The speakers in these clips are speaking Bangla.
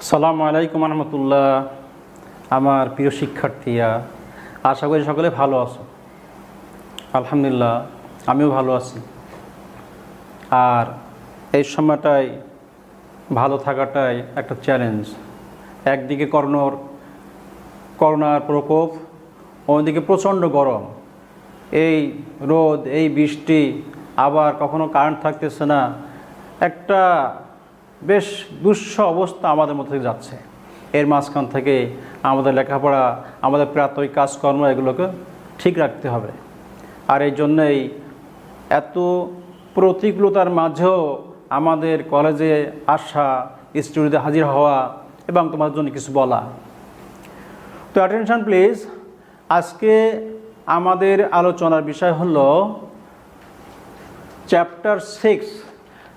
আসসালামু আলাইকুম রহমতুল্লাহ। আমার প্রিয় শিক্ষার্থীরা, আশা করি সকলে ভালো আছো। আলহামদুলিল্লাহ, আমিও ভালো আছি। আর এই সময়টাই ভালো থাকাটাই একটা চ্যালেঞ্জ। একদিকে করোনার প্রকোপ, অন্যদিকে প্রচণ্ড গরম, এই রোদ, এই বৃষ্টি, আবার কখনো কারেন্ট থাকতেছে না। একটা বেশ দুঃসহ অবস্থা আমাদের মধ্যে যাচ্ছে। এর মাঝখান থেকে আমাদের লেখাপড়া, আমাদের প্রাত্যহিক কাজকর্ম এগুলোকে ঠিক রাখতে হবে। আর এই জন্যেই এত প্রতিকূলতার মাঝেও আমাদের কলেজে আসা, স্টুডিওতে হাজির হওয়া এবং তোমার জন্য কিছু বলা। তো অ্যাটেনশন প্লিজ। আজকে আমাদের আলোচনার বিষয় হলো চ্যাপ্টার 6,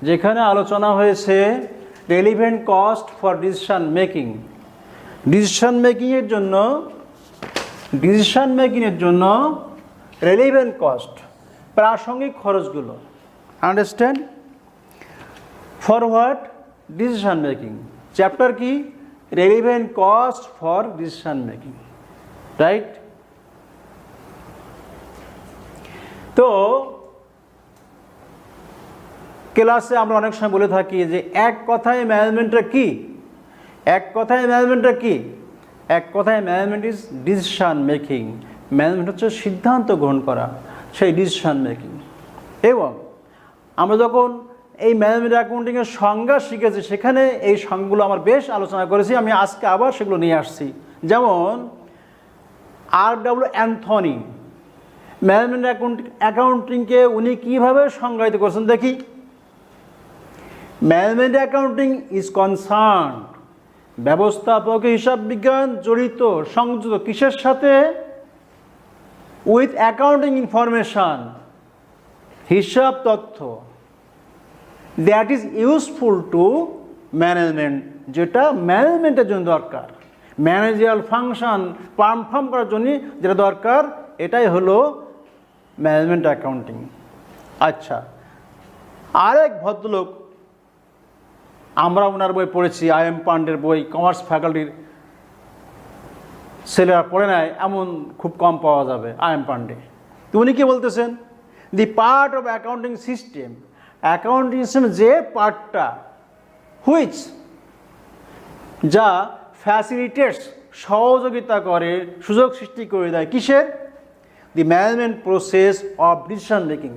যেখানে আলোচনা হয়েছে relevant cost for decision making. Decision মেকিংয়ের জন্য রেলিভেন্ট কস্ট, প্রাসঙ্গিক খরচগুলো। Understand? For what? Decision making. Chapter কি? Relevant cost for decision making, right? তো ক্লাসে আমরা অনেক সময় বলে থাকি যে এক কথায় ম্যানেজমেন্টটা কি? এক কথায় management is decision making. Management হচ্ছে সিদ্ধান্ত গ্রহণ করা, সেই ডিসিশন মেকিং। এবং আমরা যখন এই ম্যানেজমেন্ট অ্যাকাউন্টিংয়ের সংজ্ঞা শিখেছি, সেখানে এই সংজ্ঞাগুলো আমার বেশ আলোচনা করেছি। আমি আজকে আবার সেগুলো নিয়ে আসছি। যেমন R.W. অ্যান্থনি ম্যানেজমেন্ট অ্যাকাউন্টিংকে উনি কীভাবে সংজ্ঞায়িত করেছেন দেখি। ম্যানেজমেন্ট অ্যাকাউন্টিং ইজ কনসার্ন, ব্যবস্থাপক হিসাব বিজ্ঞান জড়িত, সংযুক্ত কিসের সাথে? উইথ অ্যাকাউন্টিং ইনফরমেশান, হিসাব তথ্য, that is useful to management, যেটা ম্যানেজমেন্টের জন্য দরকার, ম্যানেজারিয়াল ফাংশন পারফর্ম করার জন্য যেটা দরকার, এটাই হলো ম্যানেজমেন্ট অ্যাকাউন্টিং। আচ্ছা, আরেক ভদ্রলোক, আমরা ওনার বই পড়েছি, I.M. পান্ডের বই, কমার্স ফ্যাকাল্টির ছেলেরা পড়ে নেয় এমন খুব কম পাওয়া যাবে। I.M. পান্ডে তো উনি কি বলতেছেন? The part of accounting system, accounting system যে পার্টটা, হুইচ, যা ফ্যাসিলিটেটস, সহযোগিতা করে, সুযোগ সৃষ্টি করে দেয় কিসের? The management process of decision making.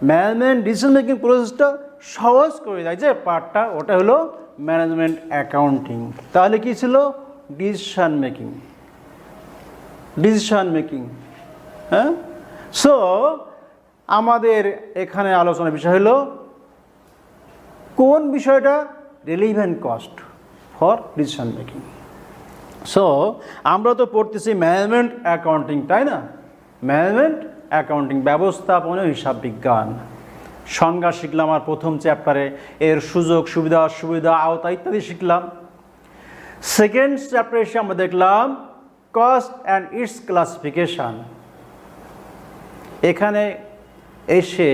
Management decision making প্রসেসটা সহজ করে দেয় যে পার্টটা, ওটা হলো ম্যানেজমেন্ট অ্যাকাউন্টিং। তাহলে কি ছিল? Decision making. হ্যাঁ, সো আমাদের এখানে আলোচনার বিষয় হলো কোন বিষয়টা? Relevant cost for decision making. So আমরা তো পড়তেছি ম্যানেজমেন্ট অ্যাকাউন্টিং, তাই না? ম্যানেজমেন্ট অ্যাকাউন্টিং, ব্যবস্থাপনা হিসাব বিজ্ঞান। সংজ্ঞা শিখলাম আর প্রথম চ্যাপ্টারে, এর সুযোগ সুবিধা আওতা ইত্যাদি শিখলাম। সেকেন্ড চ্যাপ্টারে এসে আমরা দেখলাম কস্ট অ্যান্ড ইটস ক্লাসিফিকেশান। এখানে এসে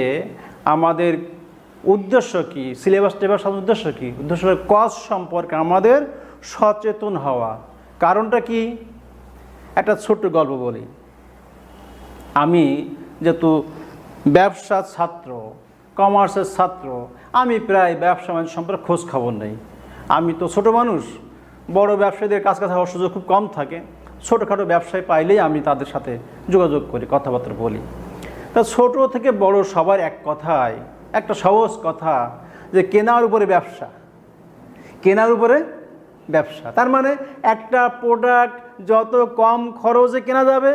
আমাদের উদ্দেশ্য কি, সিলেবাসটা এবার সব উদ্দেশ্য কি? উদ্দেশ্য হলো কস্ট সম্পর্কে আমাদের সচেতন হওয়া। কারণটা কি? একটা ছোট্ট গল্প বলি। আমি যেহেতু ব্যবসার ছাত্র, কমার্সের ছাত্র, আমি প্রায় ব্যবসা বাণিজ্য সম্পর্কে খোঁজ খবর নেই। আমি তো ছোটো মানুষ, বড় ব্যবসায়ীদের কাছে হওয়ার সুযোগ খুব কম থাকে। ছোটোখাটো ব্যবসায় পাইলেই আমি তাদের সাথে যোগাযোগ করি, কথাবার্তা বলি। তা ছোটো থেকে বড় সবার এক কথায়, একটা সহজ কথা, যে কেনার উপরে ব্যবসা। তার মানে একটা প্রোডাক্ট যত কম খরচে কেনা যাবে,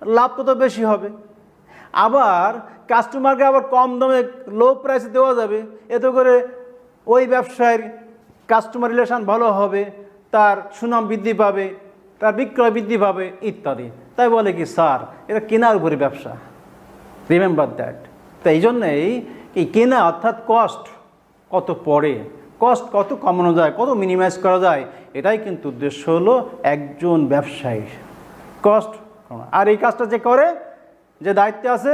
লাভ তত বেশি হবে। আবার কাস্টমারকে আবার কম দামে, লো প্রাইসে দেওয়া যাবে, এতে করে ওই ব্যবসায়ের কাস্টমার রিলেশন ভালো হবে, তার সুনাম বৃদ্ধি পাবে, তার বিক্রয় বৃদ্ধি পাবে ইত্যাদি। তাই বলে কি, স্যার এটা কেনার উপরে ব্যবসা, রিমেম্বার দ্যাট। তো এই জন্যেই এই কেনা অর্থাৎ কস্ট কত পড়ে, কস্ট কত কমানো যায়, কত মিনিমাইজ করা যায়, এটাই কিন্তু উদ্দেশ্য হলো একজন ব্যবসায়ীর, কস্ট কমা। আর এই কাজটা যে করে, যে দায়িত্বে আছে,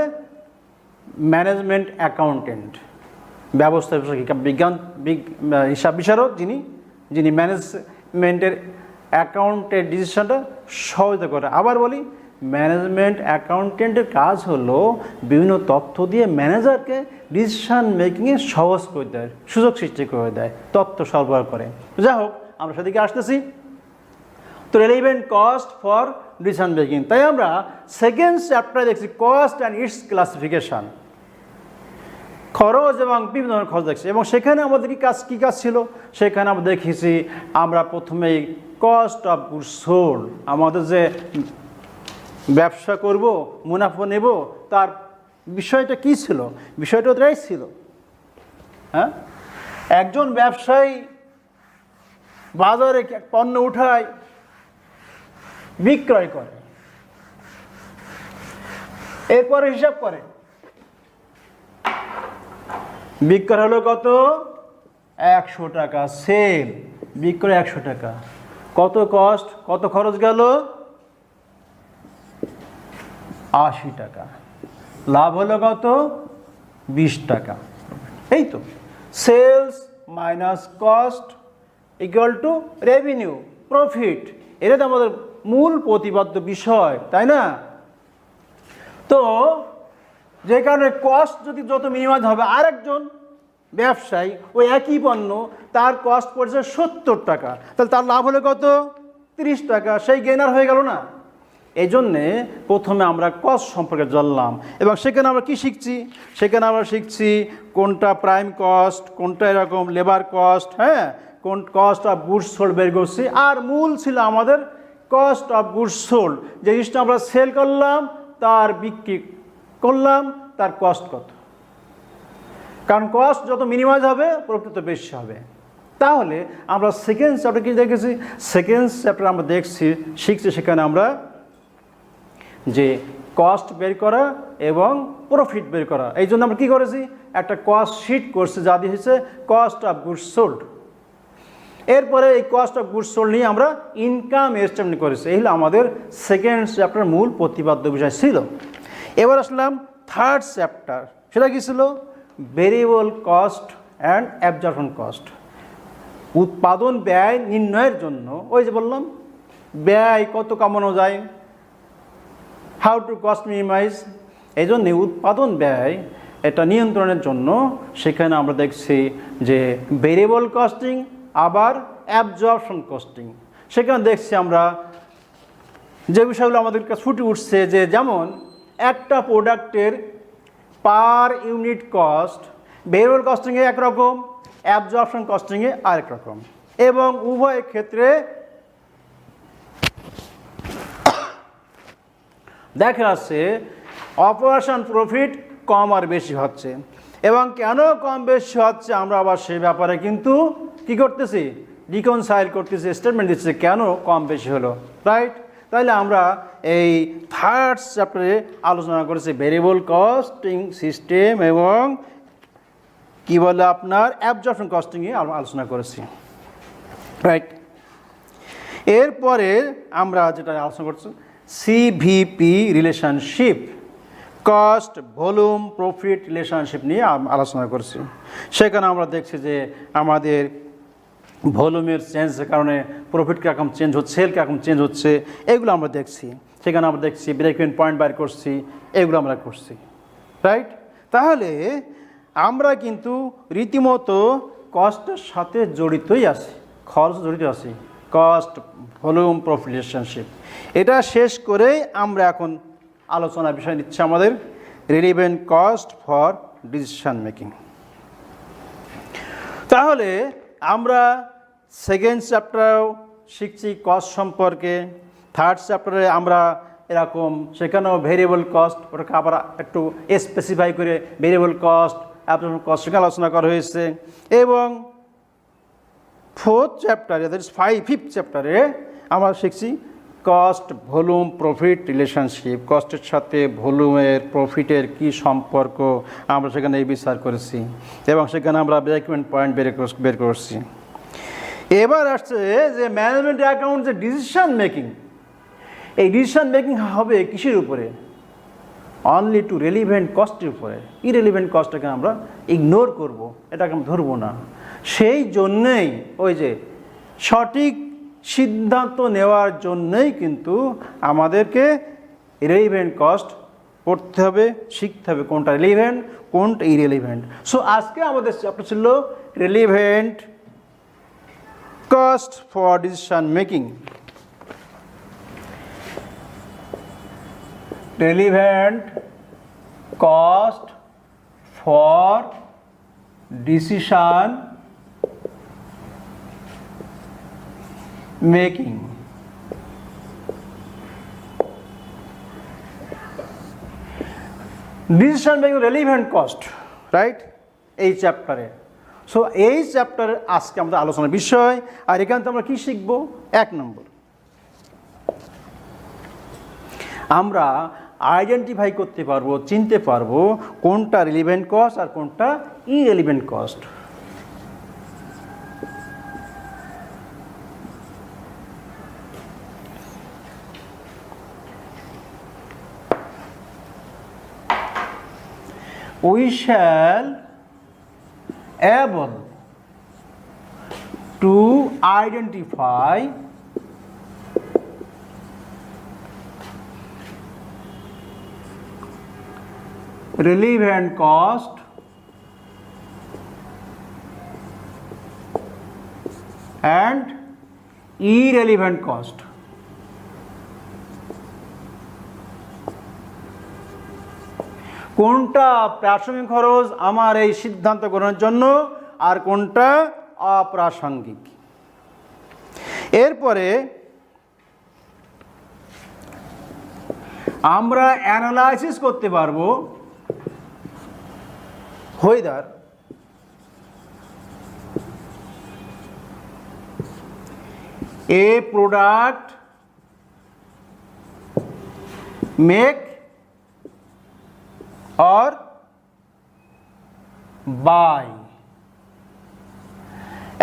ম্যানেজমেন্ট অ্যাকাউন্টেন্ট, ব্যবস্থা বিজ্ঞান হিসাব বিশারদ, যিনি ম্যানেজমেন্টের অ্যাকাউন্টের ডিসিশনটা সহজতা করে। আবার বলি, ম্যানেজমেন্ট অ্যাকাউন্টেন্টের কাজ হলো বিভিন্ন তথ্য দিয়ে ম্যানেজারকে ডিসিশন মেকিংয়ে সহজ করে দেয়, সুযোগ সৃষ্টি করে দেয়, তথ্য সরবরাহ করে। যাই হোক, আমরা সেদিকে আসতেছি। তো relevant cost for decision making, তাই আমরা সেকেন্ড চ্যাপ্টারে দেখছি কস্ট অ্যান্ড ইটস ক্লাসিফিকেশন, খরচ এবং বিভিন্ন ধরনের খরচ দেখছি। এবং সেখানে আমাদের কী কাজ ছিল, সেখানে আমরা দেখেছি আমরা প্রথমেই কস্ট অফ গুডস সোল্ড, আমাদের যে ব্যবসা করব, মুনাফা নেব, তার বিষয়টা কী ছিল, বিষয়টা ওটাই ছিল। হ্যাঁ, একজন ব্যবসায়ী বাজারে পণ্য উঠায় বিক্রয় করে, এরপরে হিসাব করে বিক্রয় হলো কত, 100 টাকা, সেল বিক্রয় 100 টাকা, কত কস্ট, কত খরচ গেল, 80 টাকা, লাভ হলো কত, 20 টাকা। এই তো sales minus cost equal to revenue, profit. এটা তো আমাদের মূল প্রতিপাদ্য বিষয়, তাই না? তো যে কারণে কস্ট যদি যত মিনিমাইজ হবে, আরেকজন ব্যবসায়ী ওই একই পণ্য তার কস্ট পড়ছে 70 টাকা, তাহলে তার লাভ হলো কত, 30 টাকা, সেই গেনার হয়ে গেল না? এই জন্যে প্রথমে আমরা কস্ট সম্পর্কে জানলাম। এবং সেখানে আমরা কি শিখছি, সেখানে আমরা শিখছি কোনটা প্রাইম কস্ট, কোনটা এরকম লেবার কস্ট, হ্যাঁ, কোন কস্ট অফ গুডস সোল্ড বের করছি। আর মূল ছিল আমাদের কস্ট অফ গুডস সোল্ড, যে জিনিসটা আমরা সেল করলাম, তার বিক্রি করলাম, তার কস্ট কত। কারণ কস্ট যত মিনিমাইজ হবে, প্রফিট তত বেশি হবে। তাহলে আমরা সেকেন্ড চ্যাপ্টার কি দেখেছি, সেকেন্ড চ্যাপ্টার আমরা শিখছি সেখানে আমরা যে কস্ট বের করা এবং প্রফিট বের করা। এই জন্য আমরা কী করেছি, একটা কস্ট শিট করছি, যা দিয়ে হচ্ছে কস্ট অফ গুডস সোল্ড। এরপরে এই কস্ট অফ গুডস সোল্ড নিয়ে আমরা ইনকাম এস্টিমেট করেছি। এই হলো আমাদের সেকেন্ড চ্যাপ্টার মূল প্রতিপাদ্য বিষয় ছিল। এবার আসলাম থার্ড চ্যাপ্টার, সেটা কী ছিল, variable cost and absorption cost. উৎপাদন ব্যয় নির্ণয়ের জন্য, ওই যে বললাম ব্যয় কত কমানো যায়, হাউ টু কস্ট মিনিমাইজ। এই জন্যে উৎপাদন ব্যয় এটা নিয়ন্ত্রণের জন্য সেখানে আমরা দেখছি যে ভেরিয়েবল কস্টিং, আবার অ্যাবজর্পশন কস্টিং। সেখানে দেখছি আমরা যে বিষয়গুলো আমাদের কাছে ফুটে উঠছে, যে যেমন একটা প্রোডাক্টের পার ইউনিট কস্ট ভেরিয়েবল কস্টিংয়ে একরকম, অ্যাবজর্পশন কস্টিংয়ে আরেক রকম। এবং উভয় ক্ষেত্রে দেখা যাচ্ছে অপারেশন প্রফিট কম আর বেশি হচ্ছে। এবং কেন কম বেশি হচ্ছে আমরা আবার সে ব্যাপারে কিন্তু কি করতেছি, রিকনসাইল করতেছি, স্টেটমেন্ট দিচ্ছি কেন কম বেশি হলো, রাইট? তাহলে আমরা এই থার্ড চ্যাপ্টারে আলোচনা করেছি ভেরিয়েবল কস্টিং সিস্টেম এবং কি বলে আপনার অ্যাবজর্পশন কস্টিংয়ে আলোচনা করেছি, রাইট? এরপরে আমরা যেটা আলোচনা করছি CVP relationship, cost volume profit relationship নিয়ে আলোচনা করছি। সেখানে আমরা দেখছি যে আমাদের ভলিউমের চেঞ্জের কারণে প্রফিট কীরকম চেঞ্জ হচ্ছে, সেল কীরকম চেঞ্জ হচ্ছে, এগুলো আমরা দেখছি। সেখানে আমরা দেখছি ব্রেক ইভেন পয়েন্ট বাইর করছি, এগুলো আমরা করছি, রাইট? তাহলে আমরা কিন্তু রীতিমতো কস্টের সাথে জড়িতই আছি, খরচ জড়িত আছি, কস্ট ভলিউম প্রফিট রিলেশনশিপ। এটা শেষ করেই আমরা এখন আলোচনার বিষয় নিচ্ছে আমাদের relevant cost for decision making. তাহলে আমরা সেকেন্ড চ্যাপ্টারেও শিখছি কস্ট সম্পর্কে, থার্ড চ্যাপ্টারে আমরা এরকম সেখানেও ভেরিয়েবল কস্ট, ওটাকে আবার একটু স্পেসিফাই করে ভেরিয়েবল কস্ট অ্যাবজর্পশন কস্ট সেখানে আলোচনা করা হয়েছে। এবং ফোর্থ চ্যাপ্টারে, দ্যাট ইজ ফিফথ চ্যাপ্টারে আমরা শিখছি কস্ট ভলিউম প্রফিট রিলেশনশিপ, কস্টের সাথে ভলিউমের প্রফিটের কি সম্পর্ক আমরা সেখানে এই বিচার করেছি এবং সেখানে আমরা ব্রেক ইভেন পয়েন্ট বের করছি। এবার আসছে যে ম্যানেজমেন্ট অ্যাকাউন্ট যে ডিসিশন মেকিং, এই ডিসিশন মেকিং হবে কিসের উপরে, অনলি টু রেলিভেন্ট কস্টের উপরে। ইরেলিভেন্ট কস্টটাকে আমরা ইগনোর করব, এটাকে আমরা ধরবো না। সেই জন্যেই ওই যে সঠিক সিদ্ধান্ত নেওয়ার জন্যই কিন্তু আমাদেরকে রিলেভেন্ট কস্ট পড়তে হবে, শিখতে হবে কোনটা রিলেভেন্ট কোনটা ইররিলেভেন্ট। সো আজকে আমাদের চ্যাপ্টার ছিল relevant cost for decision making. Relevant cost for decision making. Decision making relevant cost, right, এই চ্যাপ্টারে। সো এই চ্যাপ্টারে আজকে আমাদের আলোচনার বিষয়। আর এখান থেকে আমরা কী শিখব? 1 নম্বর, আমরা আইডেন্টিফাই করতে পারবো, চিনতে পারবো কোনটা রিলেভেন্ট কস্ট আর কোনটা irrelevant cost. We shall able to identify relevant cost and irrelevant cost. কোনটা প্রাসঙ্গিক খরচ আমার এই সিদ্ধান্ত গ্রহণের জন্য আর কোনটা অপ্রাসঙ্গিক। এরপরে আমরা অ্যানালাইসিস করতে পারবো whether a product make or buy।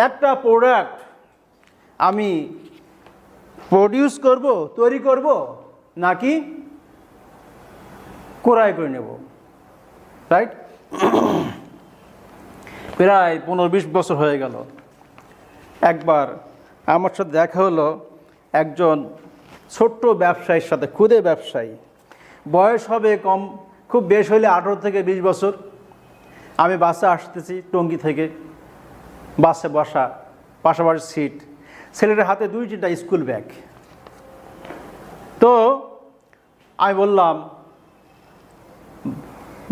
একটা প্রোডাক্ট আমি প্রডিউস করব, তৈরি করব, নাকি ক্রয় করে নেব, রাইট। প্রায় 15-20 বছর হয়ে গেল, একবার আমার সাথে দেখা হলো একজন ছোট্ট ব্যবসায়ীর সাথে, ক্ষুদে ব্যবসায়ী, বয়স হবে কম, খুব বেশ হলে 18 থেকে 20 বছর। আমি বাসে আসতেছি টঙ্গী থেকে, বাসে বসা, পাশাপাশি সিট, ছেলেটার হাতে 2-3টা স্কুল ব্যাগ। তো আমি বললাম,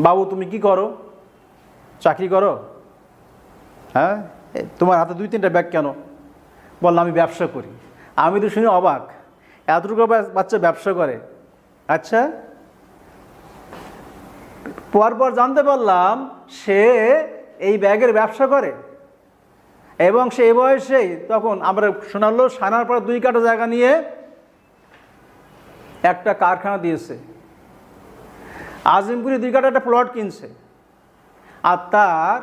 বাবু তুমি কি করো, চাকরি করো? হ্যাঁ, তোমার হাতে 2-3টা ব্যাগ কেন? বললাম আমি ব্যবসা করি। আমি তো শুনে অবাক, এতটুকু বাচ্চা ব্যবসা করে? আচ্ছা। পরপর জানতে পারলাম সে এই ব্যাগের ব্যবসা করে এবং সে এই বয়সেই, তখন আমরা শোনালো সানার পর 2 কাঠা জায়গা নিয়ে একটা কারখানা দিয়েছে, আজিমপুরে 2 কাঠা একটা প্লট কিনছে। আর তার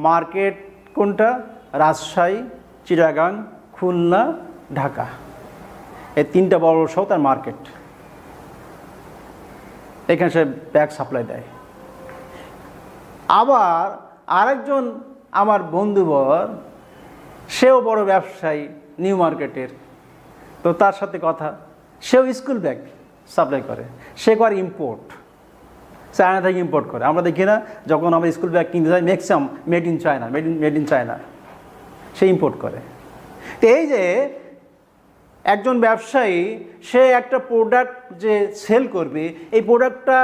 মার্কেট কোনটা? রাজশাহী, চিটাগাং, খুলনা, ঢাকা, এই 3টা বড় সহ তার মার্কেট। এখানে সে ব্যাগ সাপ্লাই দেয়। আবার আরেকজন আমার বন্ধুবর, সেও বড় ব্যবসায়ী নিউ মার্কেটের, তো তার সাথে কথা, সেও স্কুল ব্যাগ সাপ্লাই করে। সে করে ইম্পোর্ট, চায়না থেকে ইম্পোর্ট করে। আমরা দেখি না যখন আমরা স্কুল ব্যাগ কিনতে যাই, maximum made in China, made in China, say import করে। তো এই যে একজন ব্যবসায়ী, সে একটা প্রোডাক্ট যে সেল করবে, এই প্রোডাক্টটা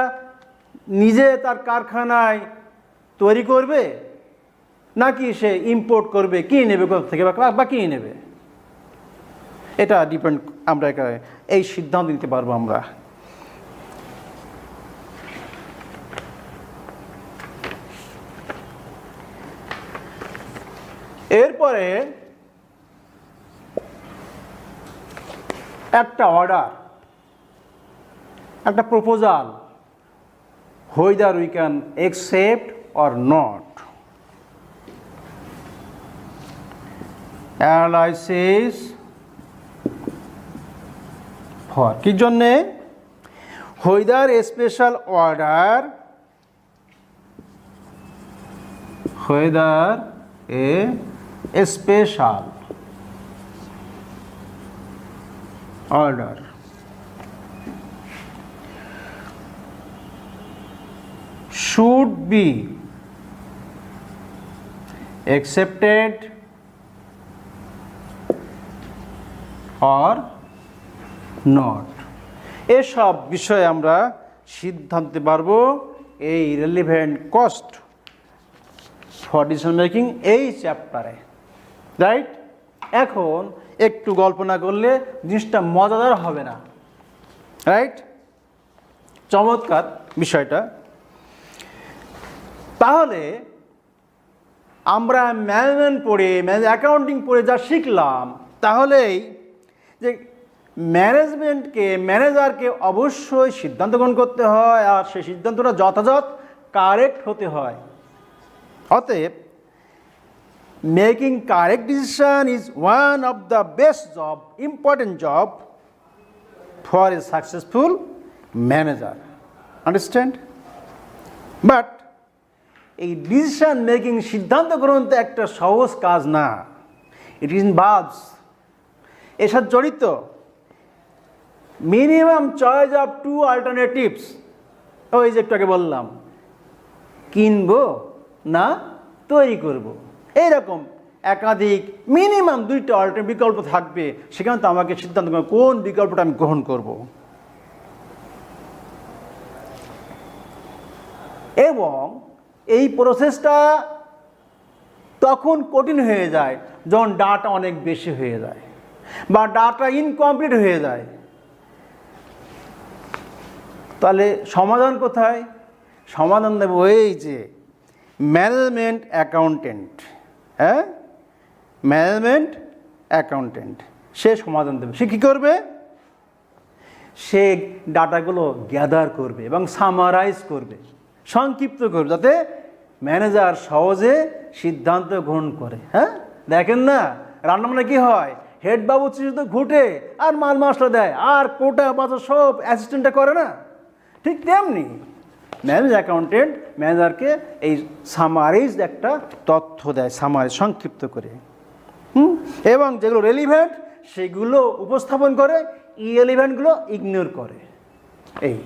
নিজে তার কারখানায় তৈরি করবে নাকি সে ইম্পোর্ট করবে, কিনে নেবে কোথা থেকে বা কিনে নেবে, এটা ডিপেন্ড, আমরা এই সিদ্ধান্ত নিতে পারবো আমরা। এরপরে একটা অর্ডার, একটা proposal, whether we can accept or not. Analysis for কি জন্যে? whether a special order, whether a special order. Should be accepted or not. এসব বিষয়ে আমরা সিদ্ধান্ত পারবো এই relevant cost for decision making এই চ্যাপ্টারে, রাইট? এখন একটু গল্প না করলে জিনিসটা মজাদার হবে না, রাইট? চমৎকার বিষয়টা। তাহলে আমরা ম্যানেজমেন্ট পড়ে অ্যাকাউন্টিং পড়ে যা শিখলাম, তাহলেই যে ম্যানেজারকে অবশ্যই সিদ্ধান্ত গ্রহণ করতে হয়, আর সেই সিদ্ধান্তটা যথাযথ কারেক্ট হতে হয়। অতএব making correct decision is one of the best job, important job for a successful manager. Understand? But এই ডিসিশন মেকিং, সিদ্ধান্ত গ্রহণ তো একটা সহজ কাজ না। ইট ইনভলভস, এর সাথে জড়িত minimum choice of two alternatives. ওই যে একটু আগে বললাম, কিনবো না তৈরি করব, এইরকম একাধিক মিনিমাম দুইটা অল্টারনেটিভ বিকল্প থাকবে। সেখানে তো আমাকে সিদ্ধান্ত কোন বিকল্পটা আমি গ্রহণ করব। এবং এই প্রসেসটা তখন কঠিন হয়ে যায় যখন ডাটা অনেক বেশি হয়ে যায় বা ডাটা ইনকমপ্লিট হয়ে যায়। তাহলে সমাধান কোথায়? সমাধান দেব এই যে ম্যানেজমেন্ট অ্যাকাউন্টেন্ট, হ্যাঁ, ম্যানেজমেন্ট অ্যাকাউন্টেন্ট সে সমাধান দেবে। সে কী করবে? সে ডাটাগুলো গ্যাদার করবে এবং সামারাইজ করবে, সংক্ষিপ্ত করবে, যাতে ম্যানেজার সহজে সিদ্ধান্ত গ্রহণ করে। হ্যাঁ, দেখেন না রান্না মানে কী হয়, হেড বাবু শুধু ঘুটে আর মাল মশলা দেয়, আর কোটা বাজার সব অ্যাসিস্ট্যান্টটা করে না। ঠিক তেমনি ম্যানেজ অ্যাকাউন্টেন্ট ম্যানেজারকে এই সামারাইজ একটা তথ্য দেয়, সামারাইজ সংক্ষিপ্ত করে, এবং যেগুলো রেলিভেন্ট সেগুলো উপস্থাপন করে, ইরেলিভেন্টগুলো ইগনোর করে। এই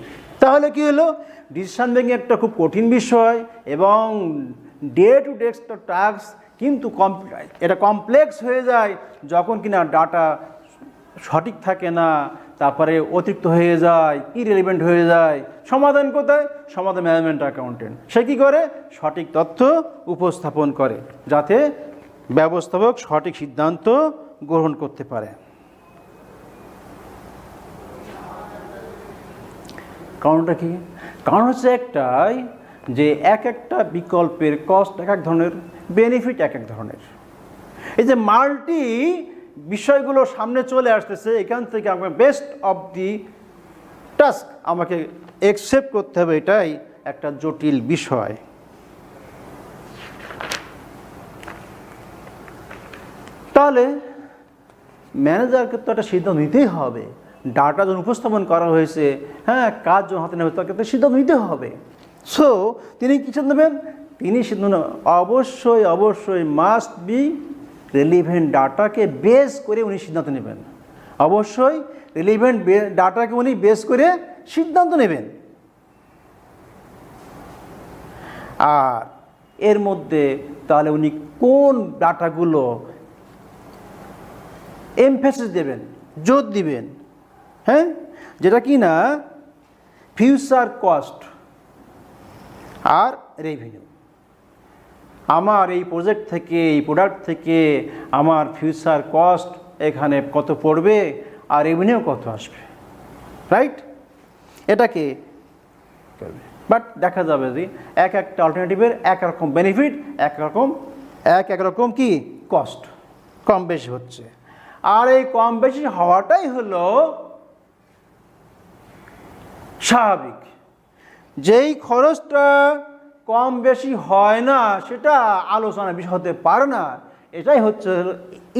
তাহলে কি হলো, ডিসিশন মেকিং একটা খুব কঠিন বিষয় এবং ডে টু ডে একটা টাস্ক, কিন্তু এটা কমপ্লেক্স হয়ে যায় যখন কিনা ডাটা সঠিক থাকে না, তারপরে অতিরিক্ত হয়ে যায়, ইরেলিভেন্ট হয়ে যায়। সমাধান কোথায়? সমাধান ম্যানেজমেন্ট অ্যাকাউন্টেন্ট। সে কী করে? সঠিক তথ্য উপস্থাপন করে যাতে ব্যবস্থাপক সঠিক সিদ্ধান্ত গ্রহণ করতে পারে। কারণটা কি? কারণ হচ্ছে একটাই, যে এক একটা বিকল্পের কস্ট এক এক ধরনের, বেনিফিট এক এক ধরনের। এই যে মাল্টি বিষয়গুলো সামনে চলে আসতেছে, এখান থেকে আমাকে বেস্ট অফ দি টাস্ক আমাকে অ্যাকসেপ্ট করতে হবে, এটাই একটা জটিল বিষয়। তাহলে ম্যানেজারকে তো একটা সিদ্ধান্ত নিতেই হবে। ডাটা যখন উপস্থাপন করা হয়েছে, হ্যাঁ, কাজ যখন হাতে নেবে তাকে তো সিদ্ধান্ত নিতে হবে। সো তিনি কী সিদ্ধান্ত নেবেন? তিনি সিদ্ধান্ত অবশ্যই মাস্ট বি রেলিভেন্ট ডাটাকে বেস করে উনি সিদ্ধান্ত নেবেন। অবশ্যই রেলিভেন্ট ডাটাকে উনি বেস করে সিদ্ধান্ত নেবেন। আর এর মধ্যে তাহলে উনি কোন ডাটাগুলো এমফেসিস দেবেন, জোর দিবেন, হ্যাঁ, যেটা কি না ফিউচার কস্ট আর রেভিনিউ। আমার এই প্রজেক্ট থেকে, এই প্রোডাক্ট থেকে আমার ফিউচার কস্ট এখানে কত পড়বে আর রেভিনিউ কত আসবে, রাইট? এটাকে করবে। বাট দেখা যাবে যে এক একটা অল্টারনেটিভের এক রকম বেনিফিট, এক রকম কি কস্ট কম বেশি হচ্ছে। আর এই কম বেশি হওয়াটাই হলো স্বাভাবিক। যেই খরচটা কম বেশি হয় না সেটা আলোচনার বিষয় হতে পারে না, এটাই হচ্ছে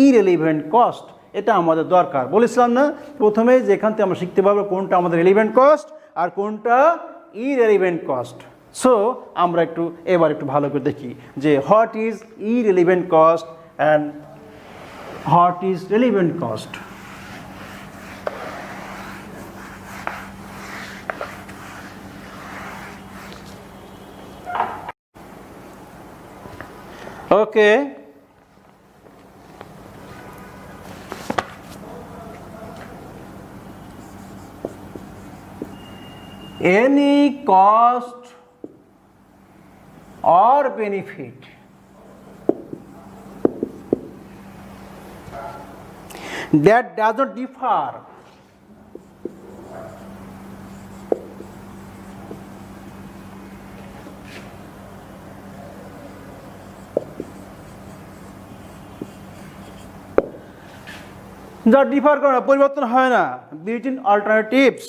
ইরেলিভেন্ট কস্ট। এটা আমাদের দরকার। বলেছিলাম না প্রথমে, যেখান থেকে আমরা শিখতে পারবো কোনটা আমাদের রেলিভেন্ট কস্ট আর কোনটা ইরেলিভেন্ট কস্ট। সো আমরা এবার একটু ভালো করে দেখি যে what is irrelevant cost and what is relevant cost. Okay, any cost or benefit that does not differ যা ডিফার করে না, পরিবর্তন হয় না, বিটুইন অল্টারনেটিভস,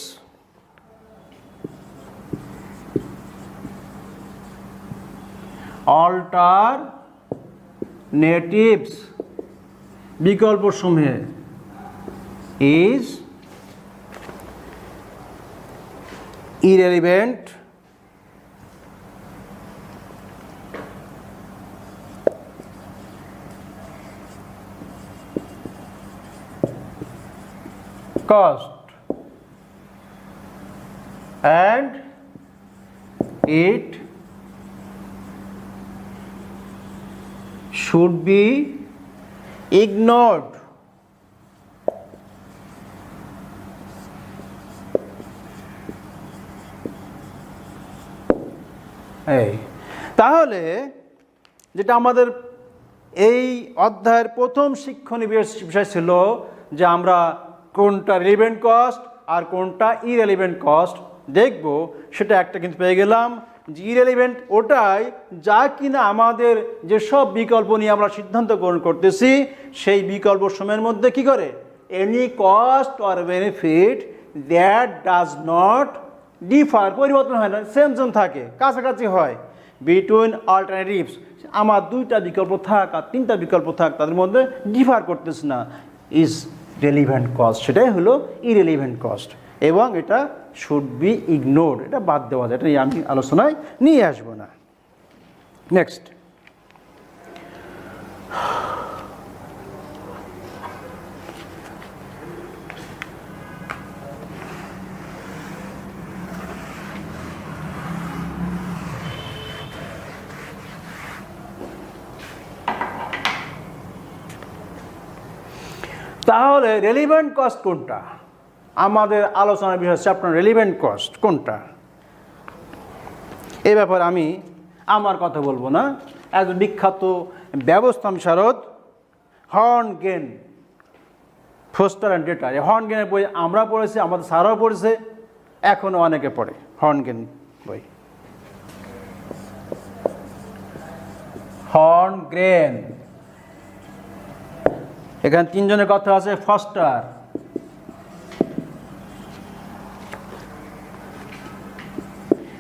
অল্টারনেটিভস বিকল্প সমূহে is irrelevant cost and it should be ignored. এই তাহলে যেটা আমাদের এই অধ্যায়ের প্রথম শিক্ষণীয় বিষয় ছিল যে আমরা কোনটা রিলেভেন্ট কস্ট আর কোনটা ইররিলেভেন্ট কস্ট দেখব, সেটা একটা কিন্তু পেয়ে গেলাম যে ইররিলেভেন্ট ওটাই যা কিনা আমাদের যেসব বিকল্প নিয়ে আমরা সিদ্ধান্ত গ্রহণ করতেছি সেই বিকল্প সময়ের মধ্যে কি করে any cost or benefit that does not differ, পরিবর্তন হয় না, সেম সেম থাকে, কাছাকাছি হয়, বিটুইন অল্টারনেটিভস, আমার দুইটা বিকল্প থাক আর তিনটা বিকল্প থাক তাদের মধ্যে ডিফার করতেছে না, ইজ রেলিভেন্ট কস্ট, সেটাই হলো ইররিলেভেন্ট কস্ট এবং এটা শুড বি ইগনোরড, এটা বাদ দেওয়া যায়, এটা আমি আলোচনায় নিয়ে আসবো না। নেক্সট, তাহলে রেলিভেন্ট কস্ট কোনটা, আমাদের আলোচনার বিষয় চ্যাপ্টার রেলিভেন্ট কস্ট কোনটা, এ ব্যাপারে আমি আমার কথা বলবো না, একজন বিখ্যাত ব্যবস্থা বিশারদ হর্নগেন, ফোস্টার অ্যান্ড ডেটা, এই হর্নগেনের বই আমরা পড়েছি, আমাদের স্যারও পড়েছে, এখনও অনেকে পড়ে হর্নগেন বই। হর্নগ্রেন, এখানে তিনজনের কথা আছে, ফস্টার,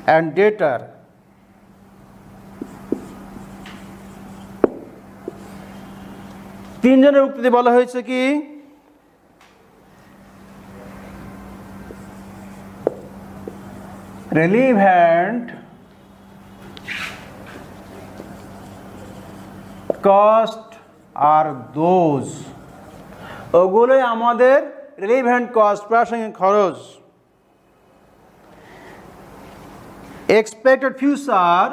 অ্যান্ড ডেটার, তিনজনের উক্তিতে বলা হয়েছে কি রেলিভেন্ট কস্ট আর দোজ, ওগুলোই আমাদের রেলিভেন্ট কস্ট, প্রাসঙ্গিক খরচ, expected future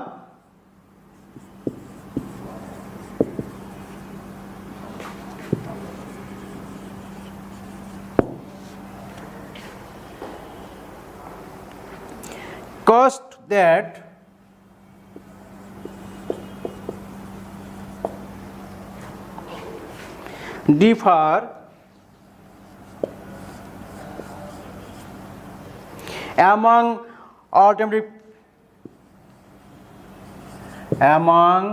cost that differ among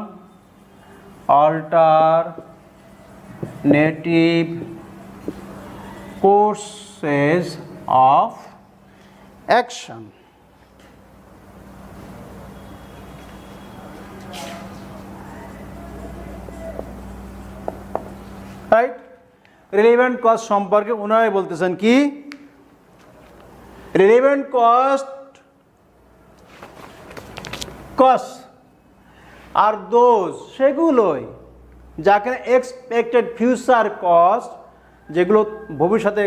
alternative courses of action. Right, relevant cost সম্পর্কে ওনারাই বলতেছেন কি রিলেভেন্ট কস্ট আর দোজ সেগুলোই যাকে এক্সপেক্টেড ফিউচার কস্ট, যেগুলো ভবিষ্যতে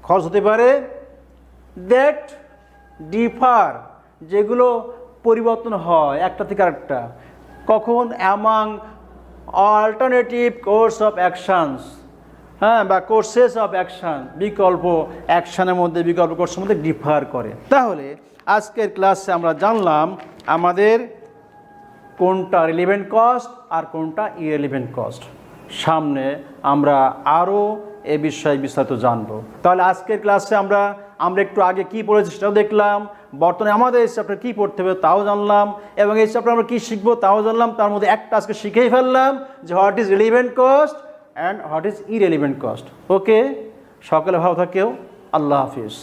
খরচ হতে পারে, দ্যাট ডিফার, যেগুলো পরিবর্তন হয় একটা থেকে আরেকটা, কখন among alternative course of actions, হ্যাঁ, বা কোর্সেস অফ অ্যাকশন, বিকল্প অ্যাকশনের মধ্যে বিকল্প কোর্সের মধ্যে ডিফার করে। তাহলে আজকের ক্লাসে আমরা জানলাম আমাদের কোনটা রিলেভেন্ট কস্ট আর কোনটা ইররিলেভেন্ট কস্ট। সামনে আমরা আরও এ বিষয়ে বিস্তারিত জানবো। তাহলে আজকের ক্লাসে আমরা একটু আগে কী পড়েছি সেটাও দেখলাম, বর্তমানে আমাদের এই চ্যাপ্টার কী পড়তে হবে তাও জানলাম, এবং এই চ্যাপ্টার আমরা কী শিখবো তাও জানলাম। তার মধ্যে একটা আজকে শিখেই ফেললাম যে what is relevant cost and what is irrelevant cost. Okay, সকলে ভালো থাকেও। আল্লাহ হাফিজ।